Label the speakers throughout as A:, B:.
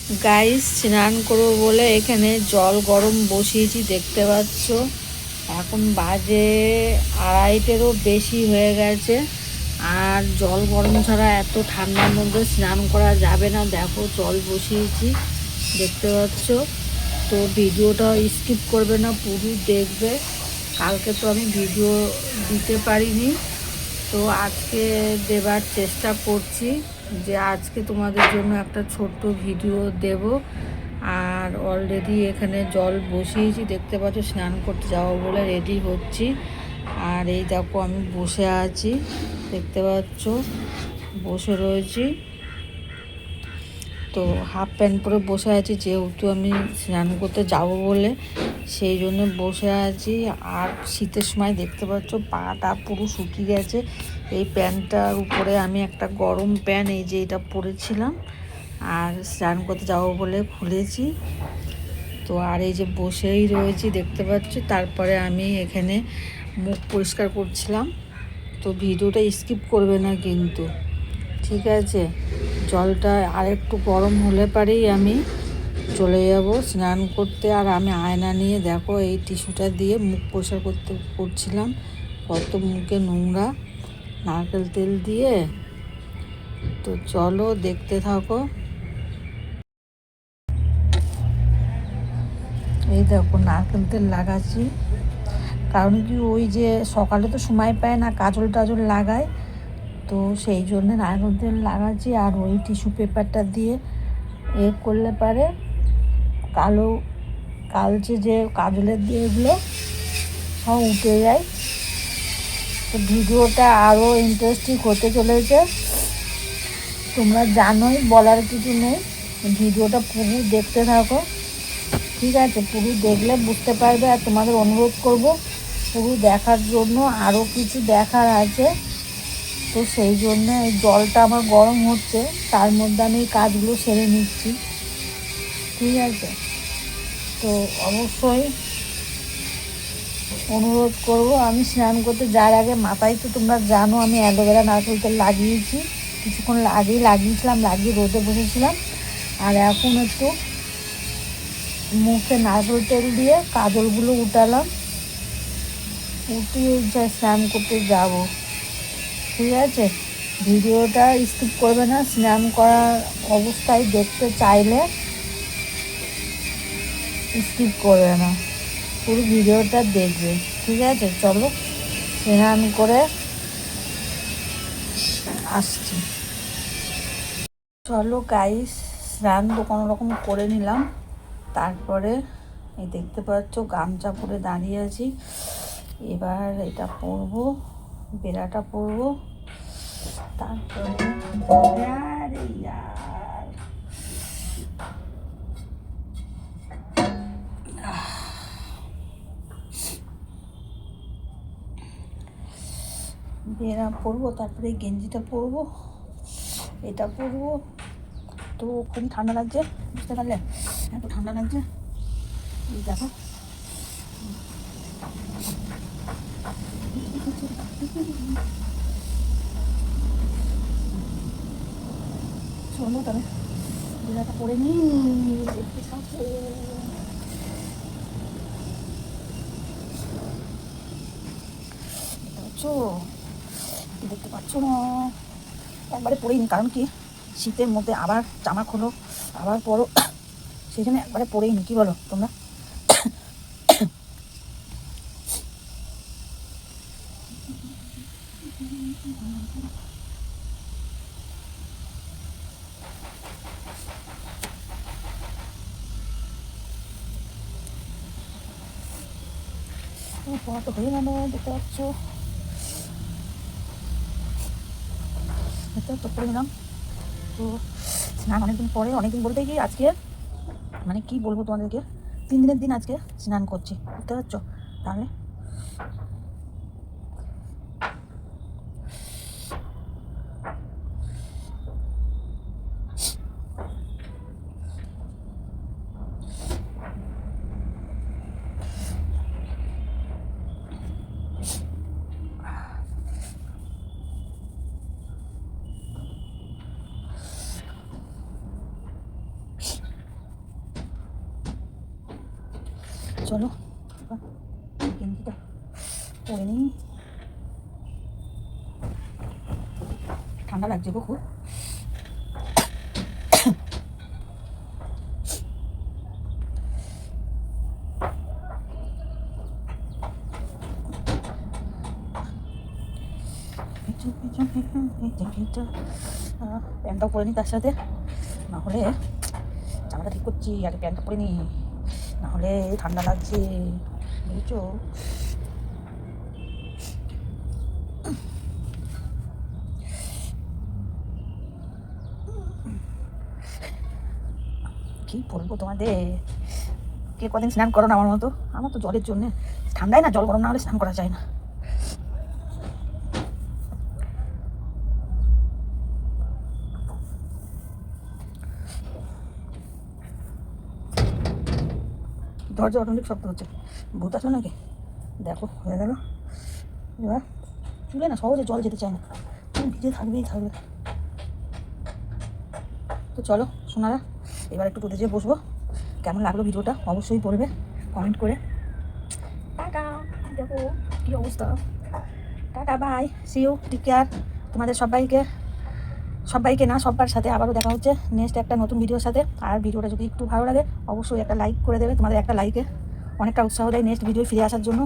A: Guys স্নান করবো বলে এখানে জল গরম বসিয়েছি, দেখতে পাচ্ছ। এখন বাজে 2:30-এরও বেশি হয়ে গেছে। আর জল গরম ছাড়া এত ঠান্ডার মধ্যে স্নান করা যাবে না। দেখো জল বসিয়েছি, দেখতে পাচ্ছ। তো ভিডিওটা স্কিপ করবে না, পুরো দেখবে। কালকে তো আমি ভিডিও দিতে পারিনি, তো আজকে দেবার চেষ্টা করছি যে আজকে তোমাদের জন্য একটা ছোট্ট ভিডিও দেব। আর অলরেডি এখানে জল বসিয়েছি, দেখতে পাচ্ছ। স্নান করতে যাবো বলে রেডি হচ্ছি। আর এই দেখো আমি বসে আছি, দেখতে পাচ্ছ, বসে রয়েছি। তো হাফ প্যান্ট পরে বসে আছি, যেহেতু আমি স্নান করতে যাব বলে, সেই জন্য বসে আছি। আর শীতের সময় দেখতে পাচ্ছ পাটা পুরো শুকিয়ে গেছে। এই প্যান্টটার উপরে আমি একটা গরম প্যান্ট, এই যে এটা পরেছিলাম, আর স্নান করতে যাব বলে খুলেছি। তো আর এই যে বসেই রয়েছি, দেখতে পাচ্ছ। তারপরে আমি এখানে মুখ পরিষ্কার করছিলাম। তো ভিডিওটা স্কিপ করবে না কিন্তু, ঠিক আছে। জলটা আর একটু গরম হলে পারেই আমি চলে যাব স্নান করতে। আর আমি আয়না নিয়ে দেখো এই টিস্যুটা দিয়ে মুখ পরিষ্কার করছিলাম। কত মুখে নোংরা, নারকেল তেল দিয়ে। তো চলো দেখতে থাকো। এই দেখো নারকেল তেল লাগাচ্ছি, কারণ কি ওই যে সকালে তো সময় পায় না, কাজল টাজল লাগায়, তো সেই জন্য নারকেল তেল লাগাচ্ছি। আর ওই টিস্যু পেপারটা দিয়ে করলে পারে কালো কালচে যে কাজলের দিয়ে এগুলো সব উঠে যায়। তো ভিডিওটা আরও ইন্টারেস্টিং হতে চলেছে, তোমরা জানোই, বলার কিছু নেই। ভিডিওটা পুরো দেখতে থাকো, ঠিক আছে। পুরো দেখলে বুঝতে পারবে। আর তোমাদের অনুরোধ করব পুরো দেখার জন্য, আরও কিছু দেখার আছে। তো সেই জন্য এই জলটা আমার গরম হচ্ছে, তার মধ্যে আমি এই কাজগুলো সেরে নিচ্ছি, ঠিক আছে। তো অবশ্যই অনুরোধ করব, আমি স্নান করতে যাওয়ার আগে মাথায় তো তোমরা জানো আমি অ্যালোভেরা নারকেল তেল লাগিয়েছি, কিছুক্ষণ আগেই লাগিয়েছিলাম, লাগিয়ে রোদে বসেছিলাম। আর এখন একটু মুখে নারকেল তেল দিয়ে কাজলগুলো উঠালাম, উঠিয়ে স্নান করতে যাব, ঠিক আছে। ভিডিওটা স্কিপ করবে না, স্নান করার অবস্থায় দেখতে চাইলে স্কিপ করবে না, পুরো ভিডিওটা দেখবে, ঠিক আছে। চলো স্নান করে আসছি। চলো গাইস, স্নান তো কোনো রকম করে নিলাম। তারপরে এই দেখতে পাচ্ছ গামছা পরে দাঁড়িয়ে আছি। এবার এটা পরবো, বেড়াটা পরবো। তারপরে আরে ইয়ার, বেড়া পরবো, তারপরে গেঞ্জিটা পরবো, এটা পরবো। তো খুব ঠান্ডা লাগছে, বুঝতে পারলে, এত ঠান্ডা লাগছে। দেখো চলো তবে বেড়াটা পরে নিই, দেখতে থাকো। দেখতে পাচ্ছ না, একবারে পরেই নি, কারণ কি শীতের মধ্যে আবার জামা খোলো, আবার পরো, সেই জন্য একবারে পরেই নি। কি বলো তোমরা? পড়া তো হয়ে গেল, দেখতে পাচ্ছ, তো পরে নিলাম। তো স্নান অনেকদিন পরে, অনেকদিন বলতে গিয়ে আজকে মানে কি বলবো তোমাদেরকে, 3 দিনের দিন আজকে স্নান করছি, বুঝতে পারছো। তাহলে চলো গেঞ্জিটা পরে নিই, ঠান্ডা লাগছে গো খুব। প্যান্টটাও পরে নিই তার সাথে, না হলে জামাটা ঠিক করছি আগে প্যান্টটা পরে নিই, না হলে ঠান্ডা লাগছে বুঝছো। কি বলবো তোমাদের, কে কদিন স্নান করো না আমার মতো? আমার তো জলের জন্যে, ঠান্ডায় না জল গরম না হলে স্নান করা যায় না। দরজা অটোমেটিক শব্দ হচ্ছে, ভূত আসো নাকি? দেখো হয়ে গেল। এবার চুলে না সহজে জল যেতে চায় না, ভিজে থাকবেই থাকবে। তো চলো সোনারা, এবার একটু রোদে যেয়ে বসবো। কেমন লাগলো ভিডিওটা অবশ্যই বলবে কমেন্ট করে। টাটা, দেখো কী অবস্থা। Tata, bye, see you, take care. তোমাদের সবাইকে না সবার সাথে আবারও দেখা হচ্ছে নেক্সট একটা নতুন ভিডিওর সাথে। আর ভিডিওটা যদি একটু ভালো লাগে অবশ্যই একটা লাইক করে দেবে, তোমাদের একটা লাইকে অনেকটা উৎসাহ দেয় নেক্সট ভিডিও ফিরে আসার জন্য।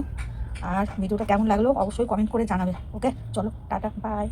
A: আর ভিডিওটা কেমন লাগলো অবশ্যই কমেন্ট করে জানাবে। ওকে চলো টাটা, বাই।